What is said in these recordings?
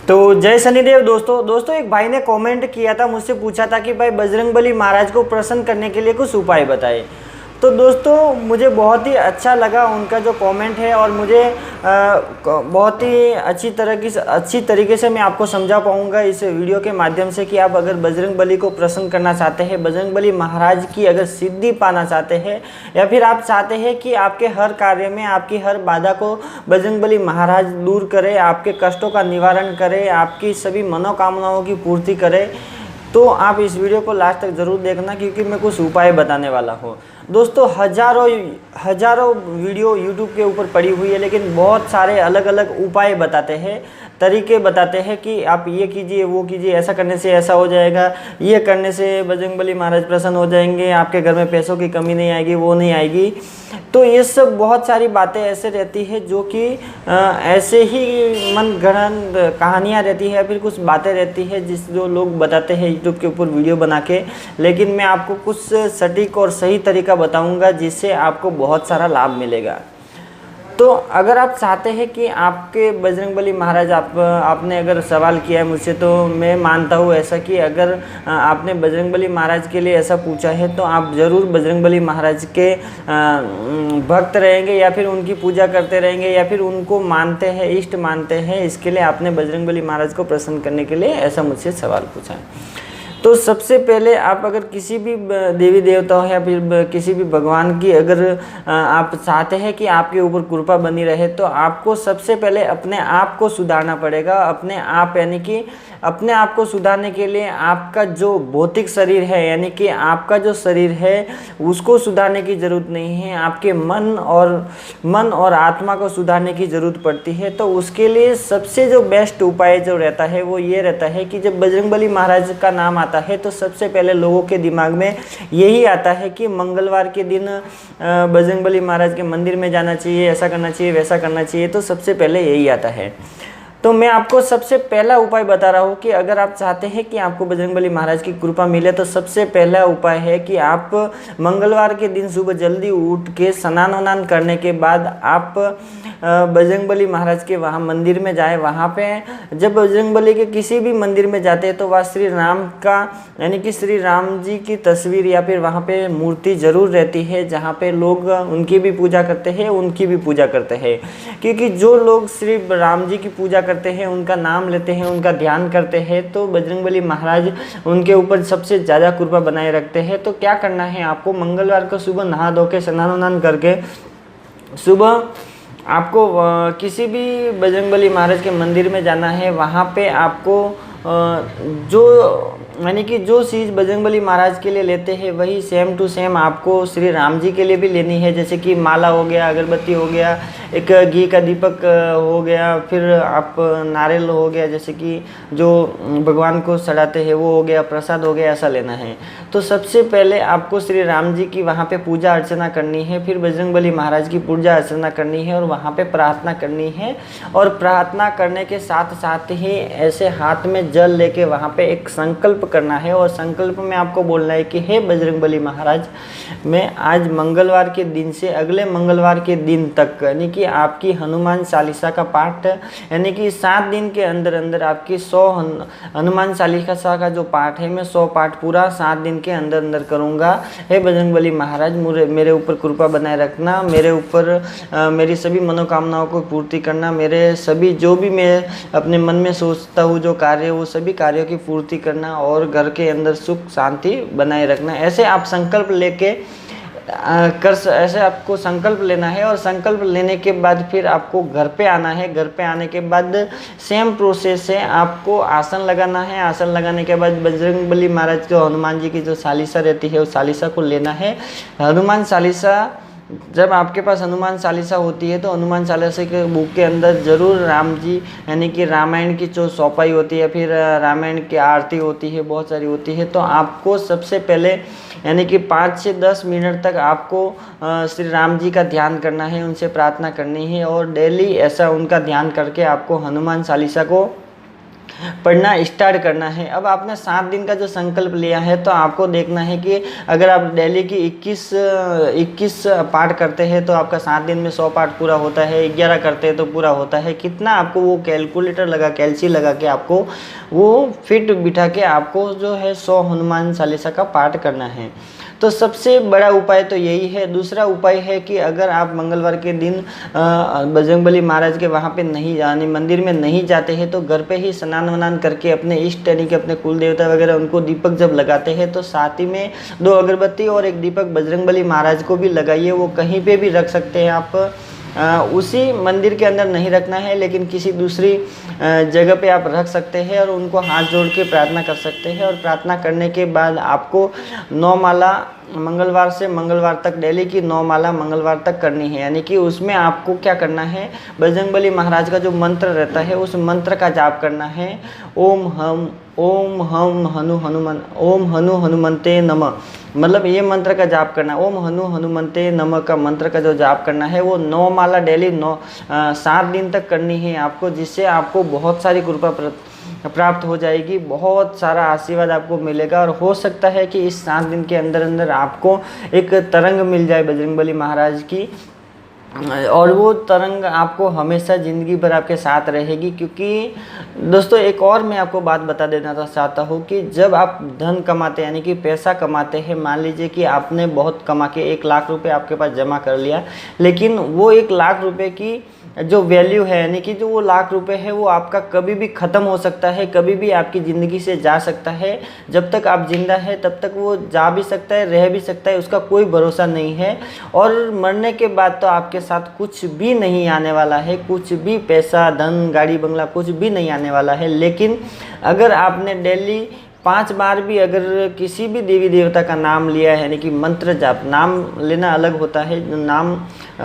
तो जय शनिदेव दोस्तों एक भाई ने कमेंट किया था, मुझसे पूछा था कि भाई बजरंगबली महाराज को प्रसन्न करने के लिए कुछ उपाय बताएं। तो दोस्तों मुझे बहुत ही अच्छा लगा उनका जो कमेंट है, और मुझे बहुत ही अच्छी तरीके से मैं आपको समझा पाऊंगा इस वीडियो के माध्यम से कि आप अगर बजरंगबली को प्रसन्न करना चाहते हैं, बजरंगबली महाराज की अगर सिद्धि पाना चाहते हैं, या फिर आप चाहते हैं कि आपके हर कार्य में आपकी हर बाधा को बजरंगबली महाराज दूर करे, आपके कष्टों का निवारण करे, आपकी सभी मनोकामनाओं की पूर्ति करे, तो आप इस वीडियो को लास्ट तक ज़रूर देखना, क्योंकि मैं कुछ उपाय बताने वाला हूँ। दोस्तों हजारों वीडियो YouTube के ऊपर पड़ी हुई है, लेकिन बहुत सारे अलग अलग उपाय बताते हैं, तरीके बताते हैं कि आप ये कीजिए, वो कीजिए, ऐसा करने से ऐसा हो जाएगा, ये करने से बजरंगबली महाराज प्रसन्न हो जाएंगे, आपके घर में पैसों की कमी नहीं आएगी, वो नहीं आएगी। तो ये सब बहुत सारी बातें ऐसे रहती है जो कि ऐसे ही मन गढ़ंत कहानियाँ रहती है, फिर कुछ बातें रहती है जो लोग बताते हैं YouTube के ऊपर वीडियो बना के, लेकिन मैं आपको कुछ सटीक और सही तरीका बताऊंगा जिससे आपको बहुत सारा लाभ मिलेगा। तो अगर आप चाहते हैं कि आपके बजरंगबली महाराज आपने अगर सवाल किया है मुझसे, तो मैं मानता हूँ ऐसा कि अगर आपने बजरंगबली महाराज के लिए ऐसा पूछा है तो आप ज़रूर बजरंगबली महाराज के भक्त रहेंगे, या फिर उनकी पूजा करते रहेंगे, या फिर उनको मानते हैं, इष्ट मानते हैं। इसके लिए आपने बजरंगबली महाराज को प्रसन्न करने के लिए ऐसा मुझसे सवाल पूछा है। तो सबसे पहले आप अगर किसी भी देवी देवताओं या फिर किसी भी भगवान की अगर आप चाहते हैं कि आपके ऊपर कृपा बनी रहे, तो आपको सबसे पहले अपने आप को सुधारना पड़ेगा। अपने आप यानी कि अपने आप को सुधारने के लिए आपका जो भौतिक शरीर है, यानी कि आपका जो शरीर है उसको सुधारने की ज़रूरत नहीं है, आपके मन और आत्मा को सुधारने की ज़रूरत पड़ती है। तो उसके लिए सबसे जो बेस्ट उपाय जो रहता है वो ये रहता है कि जब बजरंगबली महाराज का नाम आता है तो सबसे पहले लोगों के दिमाग में यही आता है कि मंगलवार के दिन बजरंगबली महाराज के मंदिर में जाना चाहिए, ऐसा करना चाहिए, वैसा करना चाहिए। तो सबसे पहले यही आता है। तो मैं आपको सबसे पहला उपाय बता रहा हूँ कि अगर आप चाहते हैं कि आपको बजरंगबली महाराज की कृपा मिले, तो सबसे पहला उपाय है कि आप मंगलवार के दिन सुबह जल्दी उठ के स्नान वान करने के बाद आप बजरंगबली महाराज के वहाँ मंदिर में जाए। वहाँ पे जब बजरंगबली के किसी भी मंदिर में जाते हैं तो वहाँ श्री राम का यानी कि श्री राम जी की तस्वीर या फिर वहाँ पे मूर्ति ज़रूर रहती है, जहाँ पे लोग उनकी भी पूजा करते हैं, उनकी भी पूजा करते हैं। क्योंकि जो लोग श्री राम जी की पूजा करते हैं, उनका नाम लेते हैं, उनका ध्यान करते हैं, तो बजरंगबली महाराज उनके ऊपर सबसे ज़्यादा कृपा बनाए रखते हैं। तो क्या करना है आपको, मंगलवार को सुबह नहा धो के स्नान वान करके सुबह आपको किसी भी बजरंगबली महाराज के मंदिर में जाना है। वहाँ पे आपको जो यानी कि जो चीज़ बजरंगबली महाराज के लिए लेते हैं वही सेम टू सेम आपको श्री राम जी के लिए भी लेनी है। जैसे कि माला हो गया, अगरबत्ती हो गया, एक घी का दीपक हो गया, फिर आप नारियल हो गया, जैसे कि जो भगवान को चढ़ाते हैं वो हो गया, प्रसाद हो गया, ऐसा लेना है। तो सबसे पहले आपको श्री राम जी की वहाँ पे पूजा अर्चना करनी है, फिर बजरंगबली महाराज की पूजा अर्चना करनी है और वहाँ पे प्रार्थना करनी है। और प्रार्थना करने के साथ साथ ही ऐसे हाथ में जल लेके वहाँ पे एक संकल्प करना है, और संकल्प में आपको बोलना है कि हे बजरंगबली महाराज, मैं आज मंगलवार के दिन से अगले मंगलवार के दिन तक यानी कि आपकी हनुमान चालीसा का पाठ यानी कि 7 दिन के अंदर अंदर आपकी 100 हनुमान चालीसा का जो पाठ है, मैं 100 पाठ पूरा 7 दिन के अंदर अंदर करूँगा। हे बजरंगबली महाराज, मेरे ऊपर कृपा बनाए रखना, मेरे ऊपर मेरी सभी मनोकामनाओं को पूर्ति करना, मेरे सभी जो भी मैं अपने मन में सोचता हूँ जो कार्य, वो सभी कार्यों की पूर्ति करना और घर के अंदर सुख शांति बनाए रखना। ऐसे आप संकल्प लेके ऐसे आपको संकल्प लेना है। और संकल्प लेने के बाद फिर आपको घर पे आना है। घर पे आने के बाद सेम प्रोसेस है, आपको आसन लगाना है। आसन लगाने के बाद बजरंगबली महाराज को हनुमान जी की जो चालीसा रहती है उस चालीसा को लेना है। हनुमान चालीसा, जब आपके पास हनुमान चालीसा होती है तो हनुमान चालीसा के बुक के अंदर ज़रूर राम जी यानी कि रामायण की जो चौपाई होती है, फिर रामायण की आरती होती है, बहुत सारी होती है। तो आपको सबसे पहले यानी कि 5 से 10 मिनट तक आपको श्री राम जी का ध्यान करना है, उनसे प्रार्थना करनी है और डेली ऐसा उनका ध्यान करके आपको हनुमान चालीसा को पढ़ना स्टार्ट करना है। अब आपने 7 दिन का जो संकल्प लिया है तो आपको देखना है कि अगर आप डेली की 21 पाठ करते हैं तो आपका 7 दिन में 100 पाठ पूरा होता है, 11 करते हैं तो पूरा होता है। कितना आपको वो कैलकुलेटर लगा, कैल्सी लगा के आपको वो फिट बिठा के आपको जो है 100 हनुमान चालीसा का पाठ करना है। तो सबसे बड़ा उपाय तो यही है। दूसरा उपाय है कि अगर आप मंगलवार के दिन बजरंगबली महाराज के वहाँ पे नहीं यानी मंदिर में नहीं जाते हैं तो घर पे ही स्नान वनान करके अपने इष्ट यानी कि अपने कुल देवता वगैरह उनको दीपक जब लगाते हैं तो साथ ही में 2 अगरबत्ती और 1 दीपक बजरंगबली महाराज को भी लगाइए। वो कहीं पे भी रख सकते हैं आप, उसी मंदिर के अंदर नहीं रखना है लेकिन किसी दूसरी जगह पे आप रख सकते हैं और उनको हाथ जोड़ के प्रार्थना कर सकते हैं। और प्रार्थना करने के बाद आपको 9 माला मंगलवार से मंगलवार तक डेली की 9 माला मंगलवार तक करनी है। यानी कि उसमें आपको क्या करना है, बजरंगबली महाराज का जो मंत्र रहता है उस मंत्र का जाप करना है। ओम हम हनु हनुमंते नमः, मतलब ये मंत्र का जाप करना। ओम हनु हनुमंते नमः का मंत्र का जो जाप करना है वो 9 माला डेली 7 दिन तक करनी है आपको, जिससे आपको बहुत सारी कृपा प्राप्त हो जाएगी, बहुत सारा आशीर्वाद आपको मिलेगा। और हो सकता है कि इस 7 दिन के अंदर अंदर आपको एक तरंग मिल जाए बजरंगबली महाराज की, और वो तरंग आपको हमेशा ज़िंदगी भर आपके साथ रहेगी। क्योंकि दोस्तों एक और मैं आपको बात बता देना चाहता हूँ कि जब आप धन कमाते यानी कि पैसा कमाते हैं, मान लीजिए कि आपने बहुत कमा के 1 लाख रुपए आपके पास जमा कर लिया, लेकिन वो 1 लाख रुपए की जो वैल्यू है यानी कि जो वो लाख रुपए है वो आपका कभी भी ख़त्म हो सकता है, कभी भी आपकी ज़िंदगी से जा सकता है। जब तक आप जिंदा है तब तक वो जा भी सकता है, रह भी सकता है, उसका कोई भरोसा नहीं है। और मरने के बाद तो आपके साथ कुछ भी नहीं आने वाला है, कुछ भी पैसा धन गाड़ी बंगला कुछ भी नहीं आने वाला है। लेकिन अगर आपने डेली 5 बार भी अगर किसी भी देवी देवता का नाम लिया है, यानी कि मंत्र जाप, नाम लेना अलग होता है, नाम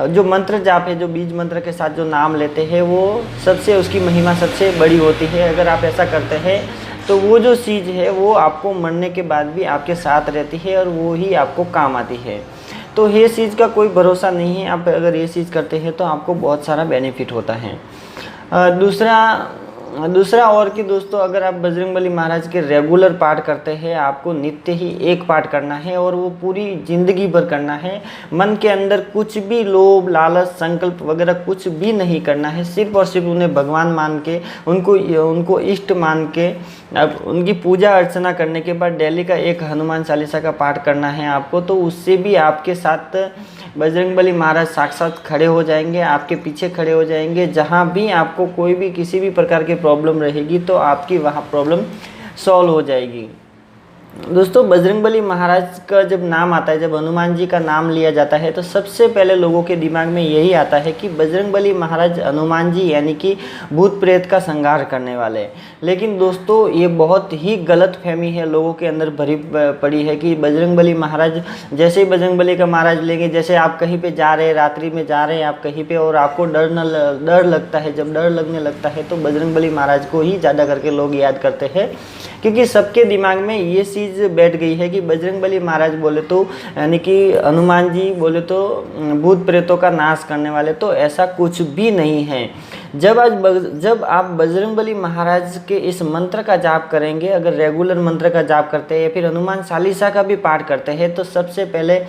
जो मंत्र जाप है, जो बीज मंत्र के साथ जो नाम लेते हैं वो सबसे उसकी महिमा सबसे बड़ी होती है। अगर आप ऐसा करते हैं तो वो जो चीज़ है वो आपको मरने के बाद भी आपके साथ रहती है और वो ही आपको काम आती है। तो ये चीज़ का कोई भरोसा नहीं है, आप अगर ये चीज़ करते हैं तो आपको बहुत सारा बेनिफिट होता है। दूसरा और कि दोस्तों अगर आप बजरंगबली महाराज के रेगुलर पाठ करते हैं, आपको नित्य ही 1 पाठ करना है और वो पूरी ज़िंदगी भर करना है। मन के अंदर कुछ भी लोभ लालच संकल्प वगैरह कुछ भी नहीं करना है, सिर्फ और सिर्फ उन्हें भगवान मान के उनको इष्ट मान के अब उनकी पूजा अर्चना करने के बाद डेली का 1 हनुमान चालीसा का पाठ करना है आपको। तो उससे भी आपके साथ बजरंगबली महाराज साक्षात खड़े हो जाएंगे, आपके पीछे खड़े हो जाएंगे। जहाँ भी आपको कोई भी किसी भी प्रकार की प्रॉब्लम रहेगी तो आपकी वहाँ प्रॉब्लम सॉल्व हो जाएगी। दोस्तों बजरंगबली महाराज का जब नाम आता है, जब हनुमान जी का नाम लिया जाता है तो सबसे पहले लोगों के दिमाग में यही आता है कि बजरंगबली महाराज हनुमान जी यानी कि भूत प्रेत का संहार करने वाले। लेकिन दोस्तों ये बहुत ही गलत फहमी है लोगों के अंदर भरी पड़ी है कि बजरंगबली महाराज, जैसे ही बजरंगबली का महाराज लेंगे, जैसे आप कहीं पे जा रहे हैं, रात्रि में जा रहे हैं आप कहीं पे और आपको डर लगता है, जब डर लगने लगता है तो बजरंगबली महाराज को ही ज़्यादा करके लोग याद करते हैं। क्योंकि सबके दिमाग में ये चीज़ बैठ गई है कि बजरंगबली महाराज बोले तो यानी कि हनुमान जी बोले तो भूत प्रेतों का नाश करने वाले, तो ऐसा कुछ भी नहीं है। जब आप बजरंगबली महाराज के इस मंत्र का जाप करेंगे, अगर रेगुलर मंत्र का जाप करते हैं या फिर हनुमान चालीसा का भी पाठ करते हैं, तो सबसे पहले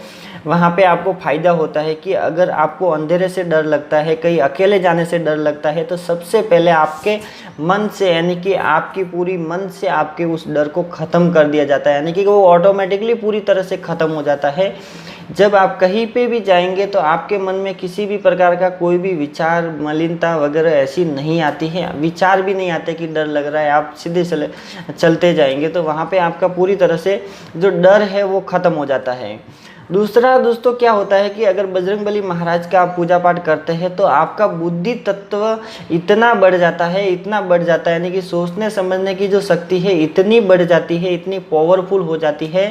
वहाँ पे आपको फ़ायदा होता है कि अगर आपको अंधेरे से डर लगता है, कहीं अकेले जाने से डर लगता है, तो सबसे पहले आपके मन से यानी कि आपकी पूरी मन से आपके उस डर को ख़त्म कर दिया जाता है, यानी कि वो ऑटोमेटिकली पूरी तरह से ख़त्म हो जाता है। जब आप कहीं पे भी जाएंगे तो आपके मन में किसी भी प्रकार का कोई भी विचार मलिनता वगैरह ऐसी नहीं आती है, विचार भी नहीं आते कि डर लग रहा है, आप सीधे चलते जाएंगे तो वहाँ पे आपका पूरी तरह से जो डर है वो ख़त्म हो जाता है। दूसरा दोस्तों क्या होता है कि अगर बजरंगबली महाराज का आप पूजा पाठ करते हैं तो आपका बुद्धि तत्व इतना बढ़ जाता है, इतना बढ़ जाता है, यानी कि सोचने समझने की जो शक्ति है इतनी बढ़ जाती है, इतनी पावरफुल हो जाती है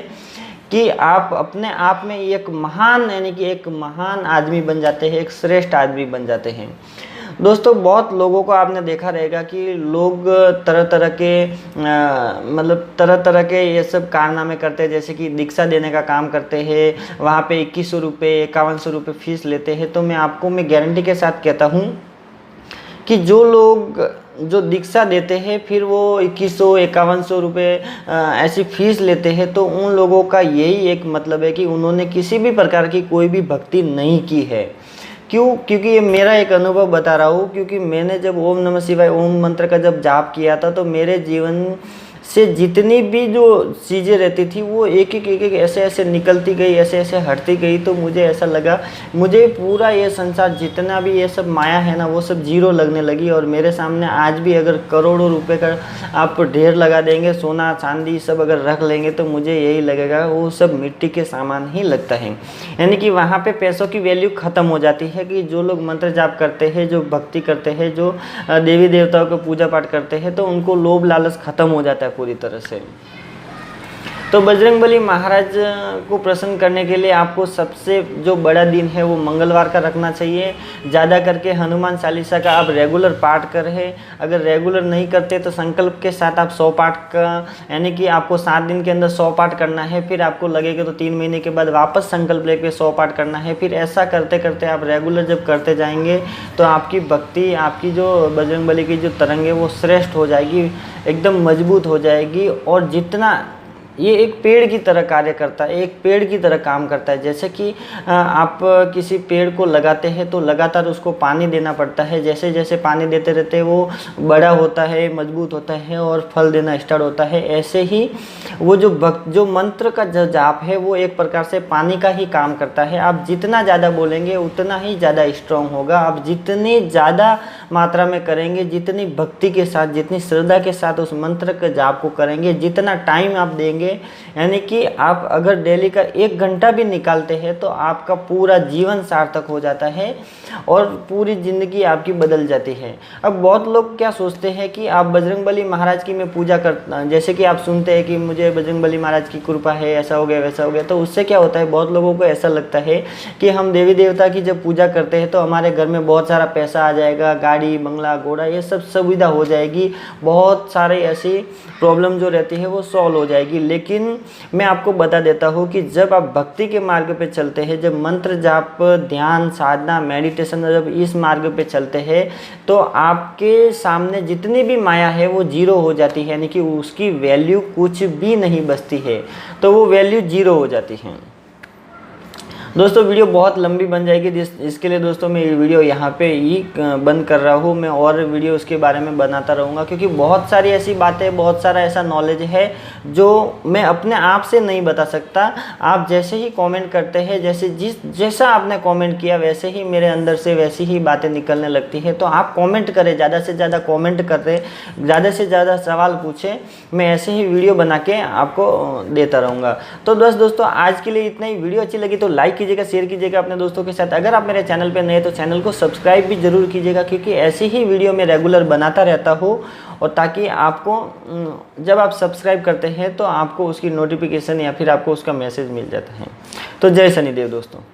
कि आप अपने आप में एक महान यानी कि एक महान आदमी बन जाते हैं, एक श्रेष्ठ आदमी बन जाते हैं। दोस्तों बहुत लोगों को आपने देखा रहेगा कि लोग तरह तरह के ये सब कारनामे करते हैं, जैसे कि दीक्षा देने का काम करते हैं, वहाँ पे 2100 रुपये 5100 रुपये फीस लेते हैं। तो मैं गारंटी के साथ कहता हूँ कि जो लोग जो दीक्षा देते हैं फिर वो 2100-5100 रुपये ऐसी फीस लेते हैं, तो उन लोगों का यही एक मतलब है कि उन्होंने किसी भी प्रकार की कोई भी भक्ति नहीं की है। क्यों? क्योंकि ये मेरा एक अनुभव बता रहा हूँ, क्योंकि मैंने जब ओम नमः शिवाय ओम मंत्र का जब जाप किया था तो मेरे जीवन से जितनी भी जो चीज़ें रहती थी वो एक एक ऐसे ऐसे निकलती गई, ऐसे ऐसे हटती गई। तो मुझे ऐसा लगा मुझे पूरा ये संसार जितना भी ये सब माया है ना वो सब जीरो लगने लगी। और मेरे सामने आज भी अगर करोड़ों रुपए का आप ढेर लगा देंगे, सोना चांदी सब अगर रख लेंगे, तो मुझे यही लगेगा वो सब मिट्टी के सामान ही लगता है। यानी कि वहाँ पे पैसों की वैल्यू ख़त्म हो जाती है। कि जो लोग मंत्र जाप करते हैं, जो भक्ति करते हैं, जो देवी देवताओं को पूजा पाठ करते हैं, तो उनको लोभ लालच ख़त्म हो जाता है पूरी तरह से। तो बजरंगबली महाराज को प्रसन्न करने के लिए आपको सबसे जो बड़ा दिन है वो मंगलवार का रखना चाहिए। ज़्यादा करके हनुमान चालीसा का आप रेगुलर पाठ करें। अगर रेगुलर नहीं करते तो संकल्प के साथ आप 100 पाठ का, यानी कि आपको 7 दिन के अंदर 100 पाठ करना है। फिर आपको लगेगा तो 3 महीने के बाद वापस संकल्प लेकर 100 पाठ करना है। फिर ऐसा करते करते आप रेगुलर जब करते जाएंगे तो आपकी भक्ति, आपकी जो बजरंगबली की जो तरंग है वो श्रेष्ठ हो जाएगी, एकदम मजबूत हो जाएगी। और जितना ये एक पेड़ की तरह कार्य करता है, एक पेड़ की तरह काम करता है। जैसे कि आप किसी पेड़ को लगाते हैं तो लगातार उसको पानी देना पड़ता है। जैसे जैसे पानी देते रहते वो बड़ा होता है, मजबूत होता है और फल देना स्टार्ट होता है। ऐसे ही वो जो मंत्र का जो जाप है वो एक प्रकार से पानी का ही काम करता है। आप जितना ज़्यादा बोलेंगे उतना ही ज़्यादा स्ट्रांग होगा। आप जितनी ज़्यादा मात्रा में करेंगे, जितनी भक्ति के साथ, जितनी श्रद्धा के साथ उस मंत्र के जाप को करेंगे, जितना टाइम आप देंगे, यानी कि आप अगर डेली का 1 घंटा भी निकालते हैं तो आपका पूरा जीवन सार्थक हो जाता है और पूरी ज़िंदगी आपकी बदल जाती है। अब बहुत लोग क्या सोचते हैं कि आप बजरंगबली महाराज की मैं पूजा करता, जैसे कि आप सुनते हैं कि मुझे बजरंगबली महाराज की कृपा है, ऐसा हो गया वैसा हो गया। तो उससे क्या होता है, बहुत लोगों को ऐसा लगता है कि हम देवी देवता की जब पूजा करते हैं तो हमारे घर में बहुत सारा पैसा आ जाएगा, गाड़ी बंगला घोड़ा ये सब सुविधा हो जाएगी, बहुत सारे ऐसी प्रॉब्लम जो रहती है वो सॉल्व हो जाएगी। लेकिन मैं आपको बता देता हूँ कि जब आप भक्ति के मार्ग पे चलते हैं, जब मंत्र जाप, ध्यान, साधना, मेडिटेशन, जब इस मार्ग पे चलते हैं तो आपके सामने जितनी भी माया है वो जीरो हो जाती है। यानी कि उसकी वैल्यू कुछ भी नहीं बचती है, तो वो वैल्यू जीरो हो जाती है। दोस्तों वीडियो बहुत लंबी बन जाएगी, इसके लिए दोस्तों मैं ये वीडियो यहाँ पे ही बंद कर रहा हूँ। मैं और वीडियो उसके बारे में बनाता रहूँगा, क्योंकि बहुत सारी ऐसी बातें, बहुत सारा ऐसा नॉलेज है जो मैं अपने आप से नहीं बता सकता। आप जैसे ही कमेंट करते हैं, जैसा आपने कमेंट किया वैसे ही मेरे अंदर से वैसी ही बातें निकलने लगती है। तो आप कमेंट करें, ज़्यादा से ज़्यादा कमेंट करें, ज़्यादा से ज़्यादा सवाल पूछें, मैं ऐसे ही वीडियो बना के आपको देता रहूँगा। तो बस दोस्तों आज के लिए इतना ही। वीडियो अच्छी लगी तो लाइक कीजिएगा, शेयर कीजिएगा अपने दोस्तों के साथ। अगर आप मेरे चैनल पे नए तो चैनल को सब्सक्राइब भी जरूर कीजिएगा, क्योंकि ऐसी ही वीडियो मैं रेगुलर बनाता रहता हूँ। और ताकि आपको जब आप सब्सक्राइब करते हैं तो आपको उसकी नोटिफिकेशन या फिर आपको उसका मैसेज मिल जाता है। तो जय शनिदेव दोस्तों।